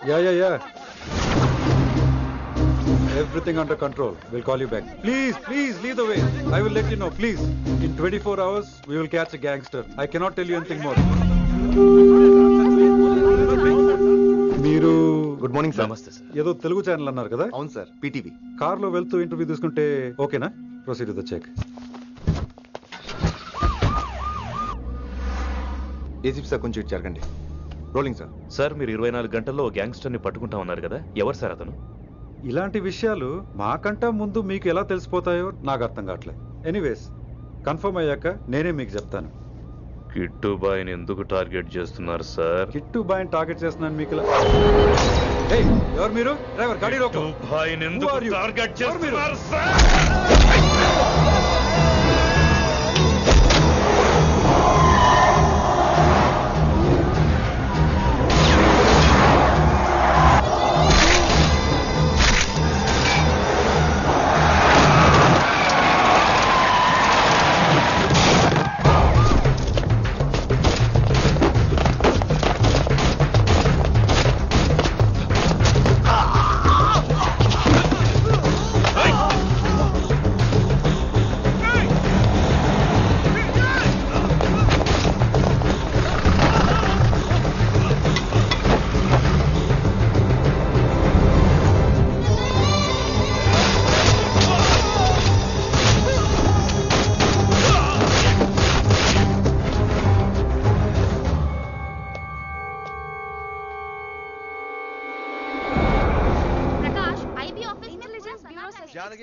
Yeah. Everything under control. We'll call you back. Please, lead the way. I will let you know, please. In 24 hours, we will catch a gangster. I cannot tell you anything more. మీరు good morning sir. నమస్తే sir. ఏదో Telugu channel అన్నారు కదా? అవును sir, PTV. కార్లో వెళ్తూ interview తీసుకుంటే ఓకేనా? Proceed with the check. ACP sir కొంచెం జరగండి. Rolling sir. సార్ మీరు 24 గంటల్లో గ్యాంగ్స్టర్ని పట్టుకుంటా ఉన్నారు కదా, ఎవరు సార్ అతను? ఇలాంటి విషయాలు మాకంటా ముందు మీకు ఎలా తెలిసిపోతాయో నాకు అర్థం కావట్లేదు. ఎనీవేస్ కన్ఫర్మ్ అయ్యాక నేనే మీకు చెప్తాను. కిట్టు బాయ్ని ఎందుకు టార్గెట్ చేస్తున్నారు సార్? కిట్టు బాయ్ని టార్గెట్ చేస్తున్నాను మీకు. ఏయ్, ఎవరు మీరు? డ్రైవర్ గాడి రోకో. కిట్టు బాయ్ని ఎందుకు టార్గెట్ చేస్తున్నారు సార్?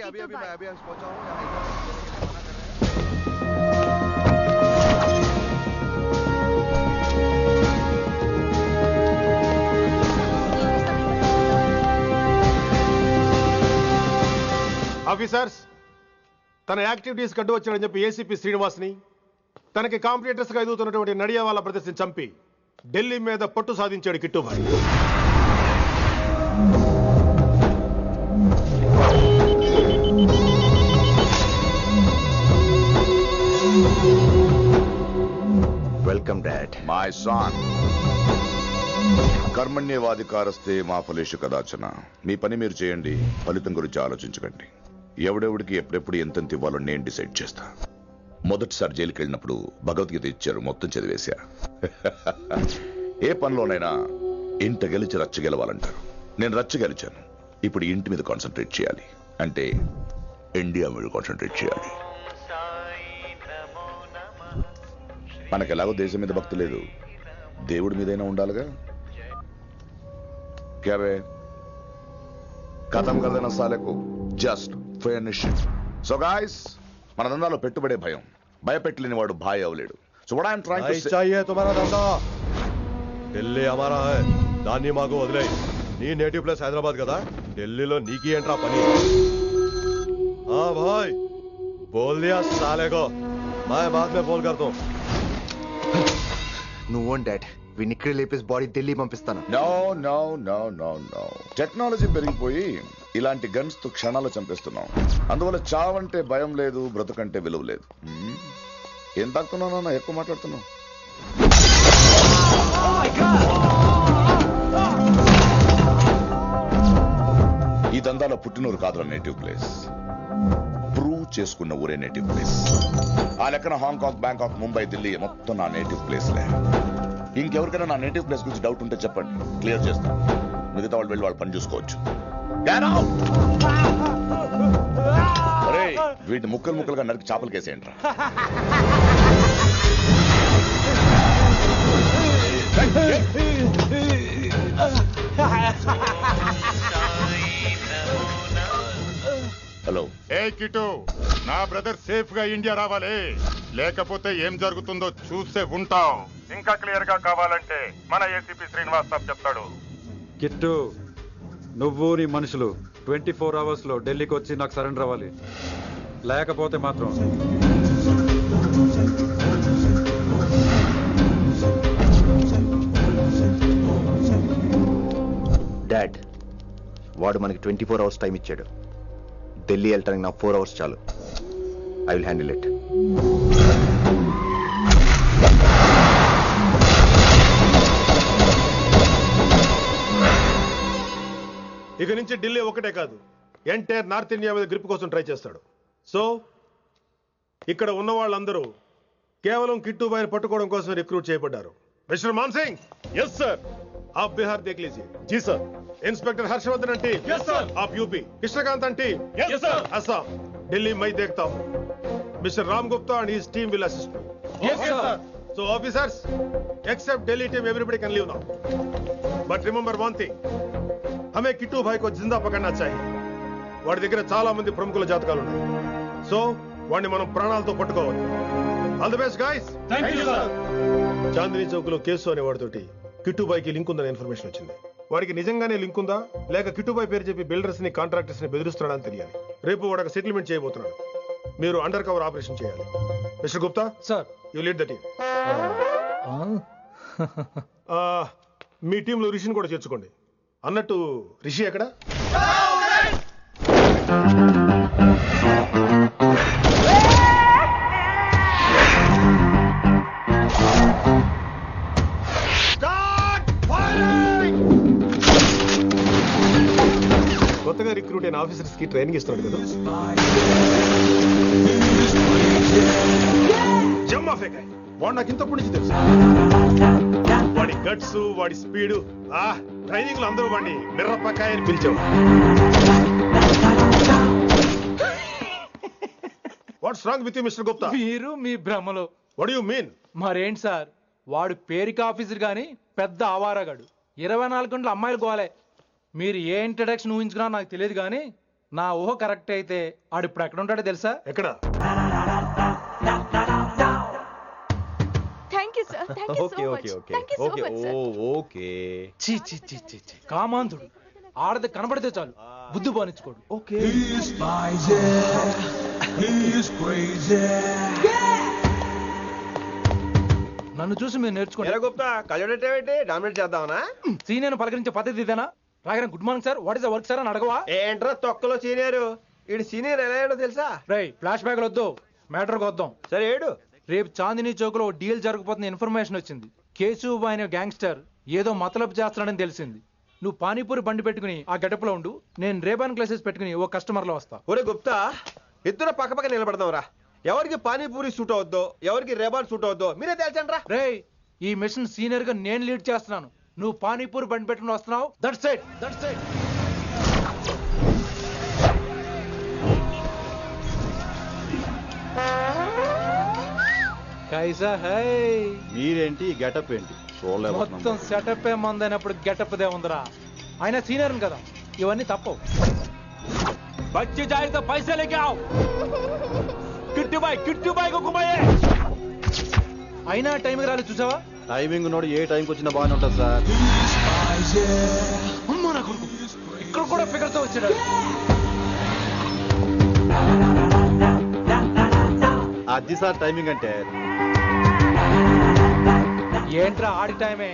अभी पहुंचा हूं. ఆఫీసర్స్, తన యాక్టివిటీస్ కడ్డు వచ్చాడని చెప్పి ఏసీపీ శ్రీనివాస్ని తనకి కాంపిటీటర్స్ గా ఎదుగుతున్నటువంటి నడియావాల ప్రదర్శన చంపి ఢిల్లీ మీద పట్టు సాధించాడు Kittubhai. Welcome dad. My son, కర్మణ్యేవాధికారస్తే మా ఫలేషు కదాచన. మీ పని మీరు చేయండి, ఫలితం గురించి ఆలోచించకండి. ఎవడెవడికి ఎప్పుడెప్పుడు ఎంతెంత ఇవ్వాలో నేను డిసైడ్ చేస్తా. మొదటిసారి జైలుకి వెళ్ళినప్పుడు భగవద్గీత ఇచ్చారు, మొత్తం చదివేశా. ఏ పనిలోనైనా ఇంట గెలిచి రచ్చ గెలవాలంటారు. నేను రచ్చ గెలిచాను. ఇప్పుడు ఇంటి మీద కాన్సన్ట్రేట్ చేయాలి, అంటే ఇండియా మీద కాన్సన్ట్రేట్ చేయాలి. మనకెలాగో దేశం మీద భక్తి లేదు, దేవుడి మీదైనా ఉండాలిగా. క్యాబే ఖతం కదన సాలకు జస్ట్ ఫినిష్. సో గాయ్స్, మన దందాలో పెట్టుబడే భయం. భయపెట్టలేని వాడు భాయ్ అవలేడు. So what I'm trying to say, चाहिए तुम्हारा धंधा. ఢిల్లీ हमारा है. దాన్ని మాకు వదిలేయ్. నీ నేటివ్ ప్లేస్ హైదరాబాద్ కదా, ఢిల్లీలో నీకి ఏంట్రా పని? हाँ भाई, बोल दिया साले को. मैं बाद में बोल कर दूं. నువ్వు డాడ్, వీడిని ఇక్కడ లేపేసి బాడీ ఢిల్లీ పంపిస్తాను. No no no no no. Technology పెరిగిపోయి ఇలాంటి గన్స్ తో క్షణాలు చంపేస్తున్నాం. అందువల్ల చావంటే భయం లేదు, బ్రతుకంటే విలువ లేదు. ఏం తాకుతున్నావు నాన్న, ఎక్కువ మాట్లాడుతున్నావు. ఈ దందాలో పుట్టినూరు కాదురా నేటివ్ ప్లేస్, ప్రూవ్ చేసుకున్న ఊరే నేటివ్ ప్లేస్. ఆ లెక్కన హాంకాంగ్, బ్యాంకాక్, ముంబై, ఢిల్లీ మొత్తం నా నేటివ్ ప్లేస్లే. ఇంకెవరికైనా నా నేటివ్ ప్లేస్ గురించి డౌట్ ఉంటే చెప్పండి, క్లియర్ చేస్తాను. మిగతా వాళ్ళు వెళ్ళి వాళ్ళు పని చూసుకోవచ్చు. వీటిని ముక్కలు ముక్కలుగా నరికి చేపలు కేసేయండి. హలో. ఏ కిటు, నా బ్రదర్ సేఫ్ గా ఇండియా రావాలి, లేకపోతే ఏం జరుగుతుందో చూసే ఉంటాం. ఇంకా క్లియర్ గా కావాలంటే మన ఏసీపీ శ్రీనివాస్ సాబ్ చెప్తాడు. కిట్టు, నువ్వు నీ మనుషులు 24 అవర్స్ లో ఢిల్లీకి వచ్చి నాకు సరెండర్ అవ్వాలి. లేకపోతే మాత్రం డాడ్, వాడు మనకి 24 అవర్స్ టైం ఇచ్చాడు. ఢిల్లీ వెళ్ళటానికి నాకు 4 అవర్స్ చాలు. I will handle it. నుంచి ఢిల్లీ ఒకటే కాదు, ఎంటైర్ నార్త్ ఇండియా మీద గ్రిప్ కోసం ట్రై చేస్తాడు. సో ఇక్కడ ఉన్న వాళ్ళందరూ కేవలం కిట్టుబాయిని పట్టుకోవడం కోసం రిక్రూట్ చేయబడ్డారు. Mister Man Singh, yes sir. आप बिहार देख लीजिए. जी सर. इंस्पेक्टर हर्षवर्धन अंटी, यस सर. आप यूपी. कृष्णकांत अंटी, यस सर. असम. दिल्ली मैं देखता हूँ. Mister Ram Gupta and his team will assist me. Yes sir. So officers, except Delhi team, everybody can leave now. But remember one thing, हमें किट्टू भाई को जिंदा पकड़ना चाहिए. వాడి దగ్గర చాలా మంది ప్రముఖుల జాతకాలు ఉన్నాయి. సో వాడిని మనం ప్రాణాలతో పట్టుకోవాలి. All the best guys. Thank you sir. Chandni Chowk లో కేసు అనే వాడితోటి కిట్టుబాయికి లింక్ ఉందని ఇన్ఫర్మేషన్ వచ్చింది. వాడికి నిజంగానే లింక్ ఉందా లేక కిట్టుబాయి పేరు చెప్పి బిల్డర్స్ ని కాంట్రాక్టర్స్ ని బెదిరిస్తున్నాడని తెలియాలి. రేపు వాడు ఒక సెటిల్మెంట్ చేయబోతున్నాడు. మీరు అండర్ కవర్ ఆపరేషన్ చేయాలి. Mister Gupta sir. You lead the team. మీ టీంలో రిషిని కూడా చేర్చుకోండి. అన్నట్టు రిషి ఎక్కడ? కొత్తగా రిక్రూట్ అయిన ఆఫీసర్స్ కి ట్రైనింగ్ ఇస్తున్నాడు కదా. జమ్మా ఫేకాయ్ వాడు నాకు ఇంతప్పటి నుంచి తెలుసు. వాడి గట్స్, వాడి స్పీడు, ట్రైనింగ్ లో అందరూ వాడిని మిర్రపకాయ అని పిలిచావు. What's wrong with you mister Gupta? మీరు మీ భ్రమలో. What you mean? మరేంటి సార్, వాడు పేరుకి ఆఫీసర్ గాని పెద్ద ఆవారగాడు. 24 గంటలు అమ్మాయిలు గోలే. మీరు ఏ ఇంట్రడక్షన్ ఊహించుకున్నా నాకు తెలియదు కానీ నా ఊహ కరెక్ట్ అయితే ఆడు ఇప్పుడు ఎక్కడ ఉంటాడో తెలుసా? ఎక్కడ? Thank you, sir. Thank you so much. Thank you so much, sir. Okay. చీ చీ చీ చీ చీ. కామాంధుడు. ఆడది కనబడితే చాలు బుద్ధి బానించుకోడు. ఓకే. నన్ను చూసి మీరు నేర్చుకోండి. గుప్తా కళ్ళొడేటేమిటి? డామినేట్ చేద్దామనా? సీనియర్ పలకరించే పద్ధతి ఇదేనా? రాగానే good morning sir, what is the work sir అని అడగవా? ఏంట్రా తొక్కలో సీనియర్? ఈడు సీనియర్ ఎలా ఏడో తెలుసా? రై ఫ్లాష్ బ్యాక్ వద్దు, మ్యాటర్కి వద్దాం. సరే ఏడు. రేపు చాందినీ చౌక్ లో డీల్ జరగబోతున్న ఇన్ఫర్మేషన్ వచ్చింది. కేశూబాయ్ అనే గ్యాంగ్స్టర్ ఏదో మతలబు చేస్తున్నాడని తెలిసింది. నువ్వు పానీపూరి బండి పెట్టుకుని ఆ గెటప్ లో ఉండు, నేను రేబాన్ గ్లాసెస్ పెట్టుకుని ఓ కస్టమర్ లో వస్తా. ఒరే గుప్తా, ఇద్దరు పక్క పక్క నిలబడదాం రా. ఎవరికి పానీపూరి సూట్ అవుద్దో, ఎవరికి రేబాన్ సూట్ అవుద్దో మీరే తెలుసండి రా. రే, ఈ మిషన్ సీనియర్ గా నేను లీడ్ చేస్తున్నాను. నువ్వు పానీపూరి బండి పెట్టుకుని వస్తున్నావు. That's it, that's it. కైసా హై? మీరేంటి గెటప్ ఏంటి? మొత్తం సెటప్ ఏ మందైనప్పుడు గెటప్ దే ఉందరా. ఆయన సీనియర్ కదా, ఇవన్నీ తప్పవు. బచ్చి జాయితో పైసే లేకే ఆవ్. కిట్టుబాయ్ కుక్కుబాయే. అయినా టైంకి రాలేదు చూసావా? టైమింగ్ నోడు ఏ టైంకి వచ్చినా బాగానే ఉంటుంది సార్. అమ్మా నా కొడుకు, ఇక్కడ కూడా ఫిగర్తో వచ్చాడు. అది సార్ టైమింగ్ అంటే. ఏంట్రా ఆడి టైమే?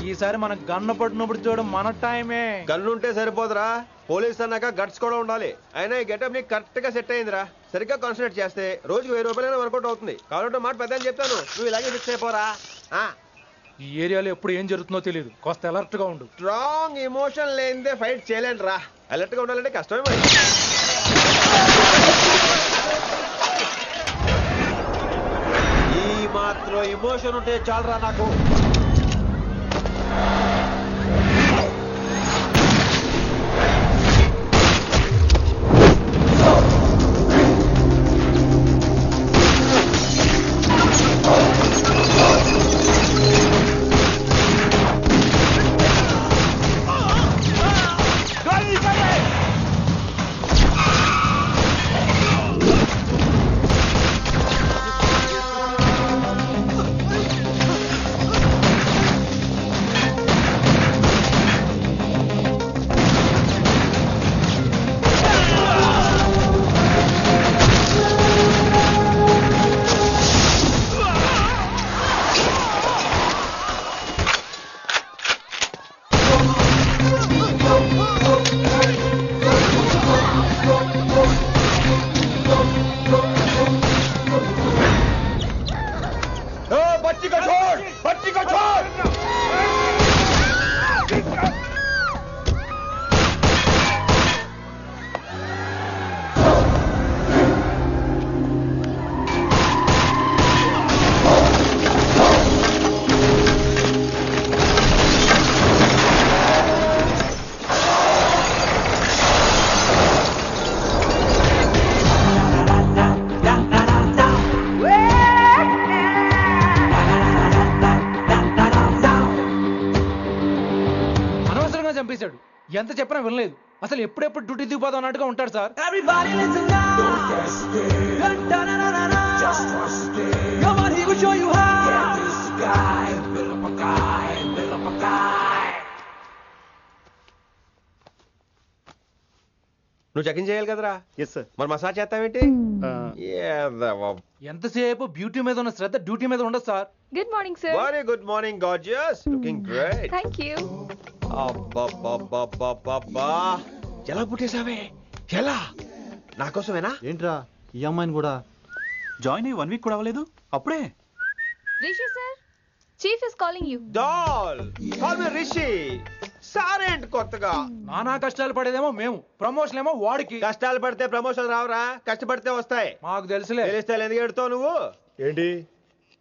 ఈసారి మనం గన్ను పట్టినప్పుడు చూడడం మన టైమే. గన్నుంటే సరిపోదురా, పోలీస్ అన్నాక గట్స్ కూడా ఉండాలి. అయినా ఈ గెటప్ నీకు కరెక్ట్ గా సెట్ అయిందిరా. సరిగ్గా కాన్సన్ట్రేట్ చేస్తే రోజుకి 1000 రూపాయలైనా వర్కౌట్ అవుతుంది. కాబట్టి మాట పెద్ద అని చెప్తాను, నువ్వు ఇలాగే ఫిక్స్ అయిపోరా. ఈ ఏరియాలో ఎప్పుడు ఏం జరుగుతుందో తెలియదు, కాస్త అలర్ట్ గా ఉండు. స్ట్రాంగ్ ఎమోషన్ లేనిదే ఫైట్ చేయలేండి రా. అలర్ట్ గా ఉండాలంటే కష్టమే మరి. ఈ మాత్రం ఎమోషన్ ఉంటే చాలరా నాకు. చంపేశాడు. ఎంత చెప్పినా వినలేదు. అసలు ఎప్పుడెప్పుడు డ్యూటీ దిగిపోదాం అన్నట్టుగా ఉంటాడు సార్. నువ్వు చెకింగ్ చేయాలి కదరా? Yes sir. మరి మసాజ్ చేస్తావేంటి? ఎంతసేపు బ్యూటీ మీద ఉన్న శ్రద్ధ డ్యూటీ మీద ఉండదు sir. Good morning sir. Very good morning gorgeous, looking great. Thank you. అబ్బబ్బబ్బబ్బబ్బా, ఎలా పుట్టేశావే? ఎలా? నా కోసమేనా? ఏంట్రా ఈ అమ్మాయిని కూడా జాయిన్ అయ్యి 1 వీక్ కూడా అవ్వలేదు అప్పుడే? Rishi sir, chief is calling you. Doll call me Rishi. సారేంటి కొత్తగా? నానా కష్టాలు పడేదేమో మేము, ప్రమోషన్ ఏమో వాడికి. కష్టాలు పడితే ప్రమోషన్ రావురా, కష్టపడితే వస్తాయి. మాకు తెలుసులే. తెలిస్తే ఎందుకు ఎడుతావు నువ్వు? ఏంటి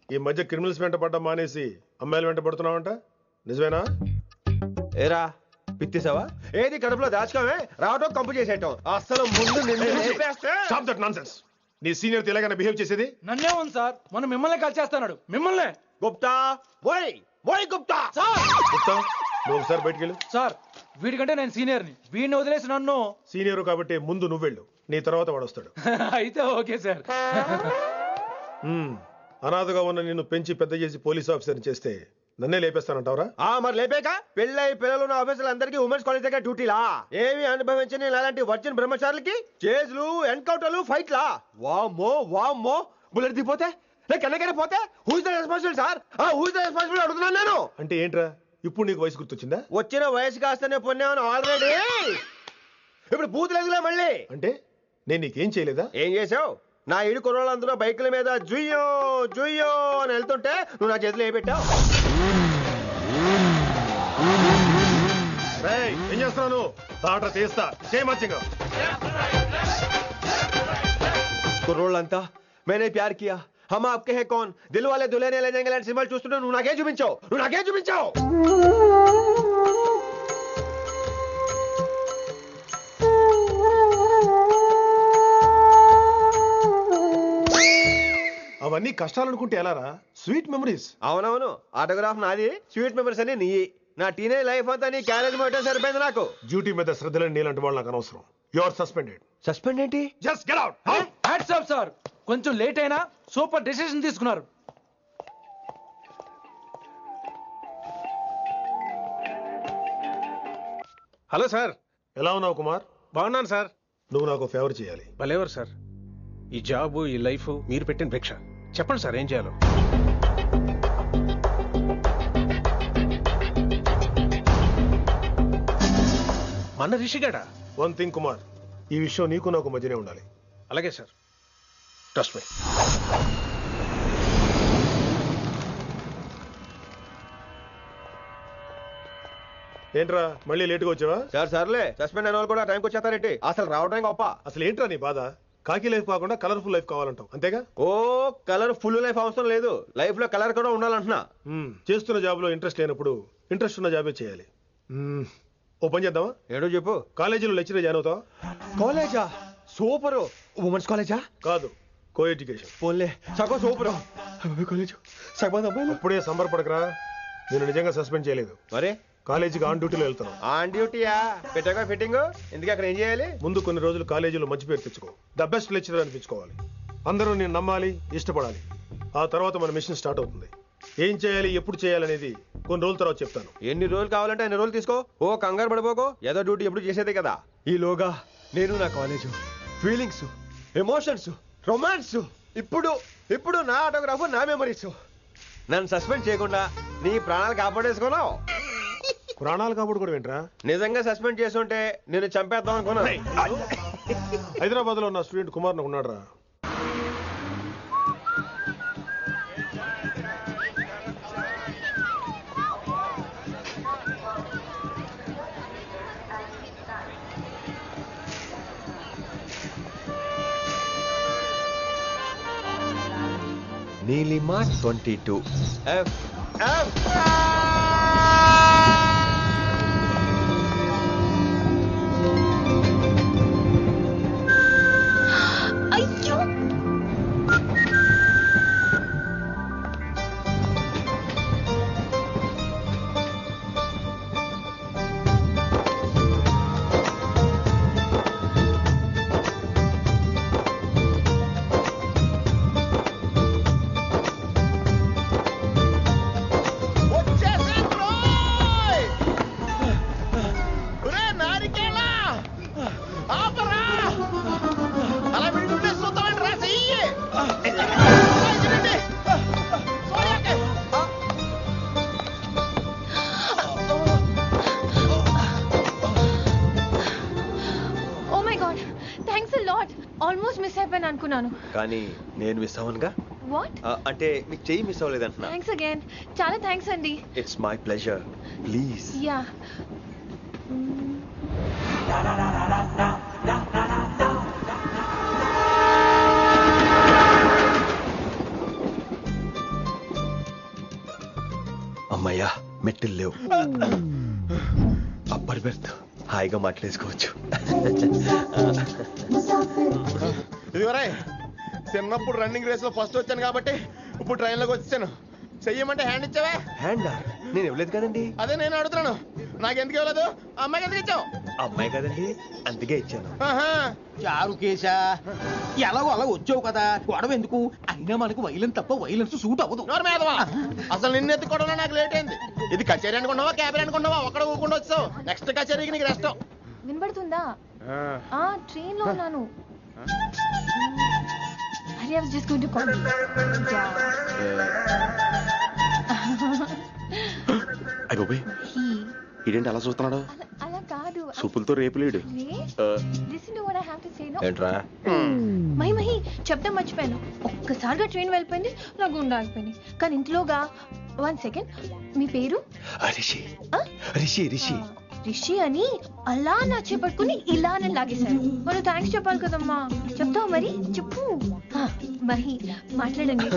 ఈ మధ్య క్రిమినల్స్ వెంట పడ్డం మానేసి అమ్మాయిలు వెంట పడుతున్నావంట, నిజమేనా? ఏరా పిత్తిసావా? ఏది కడుపులో దాచుకోవే, రావటం కంపు చేసేయటం. అసలు ముందు నిన్ను లేపేస్తే. Stop that nonsense. నీ సీనియర్ ఇలాగైనా బిహేవ్ చేసేది? నన్నే ఉంది సార్, మనం మిమ్మల్ని కాల్ చేస్తున్నాడు. మిమ్మల్ని. గుప్తా ఓయ్ ఓయ్ గుప్తా. గుప్తా, నువ్వు ఒకసారి బయటికి వెళ్ళు. సార్ వీడికంటే నేను సీనియర్ని, వీడిని వదిలేసి నన్ను. సీనియర్ కాబట్టి ముందు నువ్వు వెళ్ళు, నీ తర్వాత వాడు వస్తాడు. అయితే ఓకే సార్. అనాథగా ఉన్న నిన్ను పెంచి పెద్ద చేసి పోలీస్ ఆఫీసర్ చేస్తే నన్నే లేపేస్తానంటావరా? మరి లేపేక పెళ్ళై పిల్లలు ఉన్న ఆఫీసులు అందరికీ ఉమెన్స్ కాలేజ్ దగ్గర డ్యూటీలా? ఏమి అనుభవించని అలాంటి వర్జిన్ బ్రహ్మచారులకి చేజ్లు, ఎన్కౌంటర్లు, ఫైట్లా? వామ్మో వామ్మో, బుల్లెట్ దిగిపోతే కన్నకైనా పోతే who is the responsible sir? Who is the responsible అడుగుతున్నాను నేను. అంటే ఏంట్రా ఇప్పుడు నీకు వయసు గుర్తొచ్చిందా? వచ్చిన వయసు కాస్తనే పొన్నాను ఆల్రెడీ. ఇప్పుడు బూత్ లేదులే మళ్ళీ. అంటే నేను నీకేం చేయలేదా? ఏం చేసావు? నా ఇడు కుర్రోళ్ళందరూ బైకుల మీద జుయ్యో జుయ్యో అని వెళ్తుంటే నువ్వు నా చేతిలో ఏ పెట్టావు? ఏం చేస్తున్నాను? తాట తీస్తా చేయమచ్చంగా. కుర్రోళ్ళంతా మేనే ప్యార్ కియా, హమ్ ఆప్కే హై కౌన్, దిల్ వాలే దుల్హనియా లే జాయేంగే లాంటి సినిమాలు చూస్తుంటే నువ్వు నాకేం చూపించావు? అవన్నీ కష్టాలనుకుంటే ఎలారా? Sweet memories. అవునవును, ఆటోగ్రాఫ్ నాది, స్వీట్ మెమరీస్ అని నీ. నా టీనేజ్ లైఫ్ అంతా నీ క్యారేజ్ మొట్టే సరిపోయింది నాకు. డ్యూటీ మీద శ్రద్ధలేని నీలాంటి వాళ్ళు నాకు అనవసరం. You are suspended. సస్పెండ్ ఏంటి? Just get out. Hats off sir, కొంచెం లేట్ అయినా సూపర్ డెసిషన్ తీసుకున్నారు. Hello sir. ఎలా ఉన్నావు కుమార్? బాగున్నాను సార్. నువ్వు నాకు ఫేవర్ చేయాలి. భలేవారు సార్. ఈ జాబు, ఈ లైఫ్ మీరు పెట్టిన భిక్ష. చెప్పండి సార్ ఏం చేయాలో. మన రిషిగాడా? వన్ థింగ్ కుమార్, ఈ విషయం నీకు నాకు మధ్యనే ఉండాలి. అలాగే సార్, ట్రస్ట్ మీ. ఏంట్రా మళ్ళీ లేటుగా వచ్చావా? సార్ సర్లే, సస్పెండ్ అయిన వాళ్ళు కూడా టైంకి వచ్చేస్తారేంటి? అసలు రావడానికి గొప్ప. అసలు ఏంట్రా నీ బాధ? కాకి లైఫ్ కాకుండా కలర్ఫుల్ లైఫ్ కావాలంటావు, అంతేగా? ఓ కలర్ ఫుల్ లైఫ్ అవసరం లేదు, లైఫ్ లో కలర్ కూడా ఉండాలంటున్నా. చేస్తున్న జాబ్ లో ఇంట్రెస్ట్ లేనప్పుడు ఇంట్రెస్ట్ ఉన్న జాబే చేయాలి. ఓ పని చేద్దామా? ఏడో చెప్పు. కాలేజీలో లెక్చరర్ జాయిన్ అవుతావా? కాలేజా? సూపర్. ఉమెన్స్ కాలేజా? కాదు, కో ఎడ్యుకేషన్. పోన్లే, సగం సూపర్. కాలేజ్ సగం అబ్బాయిలు. అప్పుడే సంబరపడకరా, నేను నిజంగా సస్పెండ్ చేయలేదు. మరే కాలేజీకి ఆన్ డ్యూటీలో వెళ్తాను. ఆన్ డ్యూటీయా? పెట్టగా ఫిట్టింగ్ ఎందుకు? అక్కడ ఏం చేయాలి? ముందు కొన్ని రోజులు కాలేజీలో మంచి పేరు తెచ్చుకో, ద బెస్ట్ లెక్చరర్ అనిపించుకోవాలి. అందరూ నేను నమ్మాలి, ఇష్టపడాలి. ఆ తర్వాత మన మిషన్ స్టార్ట్ అవుతుంది. ఏం చేయాలి, ఎప్పుడు చేయాలనేది కొన్ని రోజుల తర్వాత చెప్తాను. ఎన్ని రోజులు కావాలంటే అన్ని రోజులు తీసుకో. ఓ కంగారు పడిపోకో, ఏదో డ్యూటీ ఎప్పుడు చేసేదే కదా. ఈలోగా నేను నా కాలేజ్ ఫీలింగ్స్, ఎమోషన్స్, రొమాన్స్, ఇప్పుడు నా ఆటోగ్రాఫ్, నా మెమరీస్. నన్ను సస్పెండ్ చేయకుండా నీ ప్రాణాలు కాపాడేసుకున్నావు. ప్రాణాలు కాపాడు కూడా ఏంట్రా? నిజంగా సస్పెండ్ చేస్తుంటే నేను చంపేద్దాం అనుకున్నా. హైదరాబాద్ లో నా స్టూడెంట్ కుమార్ ఉన్నాడు రా. నీలిమా 22 F. అయ్యో, ఉన్నాను. కానీ నేను మిస్ అవ్వనుగా. వాట్? అంటే మీకు చెయ్యి మిస్ అవ్వలేదంటున్నా. Thanks again. చాలా థ్యాంక్స్ అండి. It's my pleasure. Please. Yeah. అమ్మయ్యా, మెట్టులు లేవు. అప్పర్ బెర్త్, హాయిగా మాట్లాడేసుకోవచ్చు. ఇదివరే చిన్నప్పుడు రన్నింగ్ రేస్ లో ఫస్ట్ వచ్చాను కాబట్టి ఇప్పుడు ట్రైన్ లోకి వచ్చాను. చెయ్యమంటే హ్యాండ్ ఇచ్చావే. హ్యాండా? నేను ఇవ్వలేదు కదండి. అదే నేను అడుగుతున్నాను, నాకెందుకు ఇవ్వలేదు? అమ్మాయికి ఎందుకు ఇచ్చావు? అమ్మాయి కదండి, అందుకే ఇచ్చాను. చారు కేశా, ఎలాగో అలా వచ్చావు కదా, గొడవ ఎందుకు? అయినా మనకు వైలెన్స్ తప్ప వైలెన్స్ సూట్ అవ్వదు. అసలు నిన్ను ఎత్తుకోవడం నాకు లేట్ అయింది. ఇది కచేరీ అనుకున్నావా, క్యాబిన్ అనుకున్నావా? ఒక్కడ ఊకుండా వచ్చావు. నెక్స్ట్ కచేరీకి నీకు రెస్ట్. వినబడుతుందా? ట్రైన్ లో ఉన్నాను. I was just going to call you. అయ్యో, ఇదేంటి అలా చూస్తున్నాడు? అలా కాదు. సూపులతో రేపులేడు. Listen to what I have to say, no? ఏంట్రా? మహి చెప్తా మర్చిపోయాను. ఒక్కసారిగా ట్రైన్ వెళ్ళిపోయింది, నా గుండె ఆగిపోయింది. కానీ ఇంట్లోగా 1 సెకండ్, మీ పేరు? రిషి. రిషి రిషి రిషి అని అలా నా చేపట్టుకుని ఇలా నేను లాగేశాను. మరి థ్యాంక్స్ చెప్పాలి కదమ్మా. చెప్తావు మరి? చెప్పు. మహి మాట్లాడండి.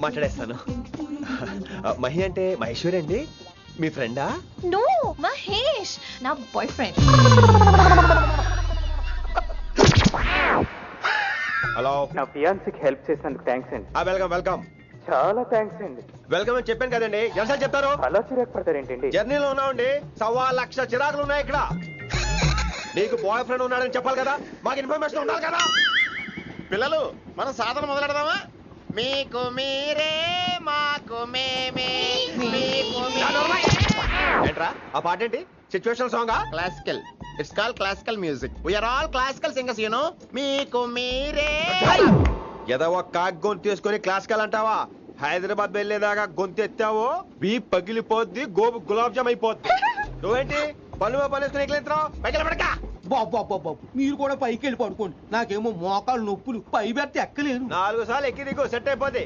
మాట్లాడేస్తాను. మహి అంటే మహేశ్వరి అండి, మీ ఫ్రెండా? నో, మహేష్ నా బాయ్ ఫ్రెండ్. హలో. నా ఫియాన్సీకి హెల్ప్ చేసినందుకు థ్యాంక్స్ అండి. Welcome welcome. చాలా థ్యాంక్స్ అండి. వెల్కమ్ అని చెప్పాను కదండి, ఎన్నిసార్లు చెప్తారు? అలా చిరాకు పడతారేంటండి? జర్నీలో ఉన్నామండి, 1,00,000 చిరాకులు ఉన్నాయి ఇక్కడ. నీకు బాయ్ ఫ్రెండ్ ఉన్నాడని చెప్పాలి కదా, మాకు ఇన్ఫర్మేషన్ ఉండాలి కదా. పిల్లలు, మనం సాధన మొదలెడదామా? మీకు మీరే, మాకు మేమే, మీకు ఏంట్రా ఆ పాట ఏంటి? సిచ్యువేషన్ సాంగా? Classical. It's called classical music. We're all classical singers, you know. మీకు మీరే. ఏదో ఒక కాక్ గొంతు తీసుకొని క్లాసికల్ అంటావా? హైదరాబాద్ వెళ్ళేదాకా గొంతు ఎత్తావో బీ పగిలిపోద్ది, గోబు గులాబ్ జామ్ అయిపోద్ది. నువ్వేంటి పనులు పనేసుకుని ఎక్కలేంటావు? పైకి పడక. బాబు మీరు కూడా పైకి వెళ్ళి పడుకోండి, నాకేమో మోకాలు నొప్పులు, పై బెర్త ఎక్కలేను. 4 సార్లు ఎక్కి దిగు, సెట్ అయిపోద్ది.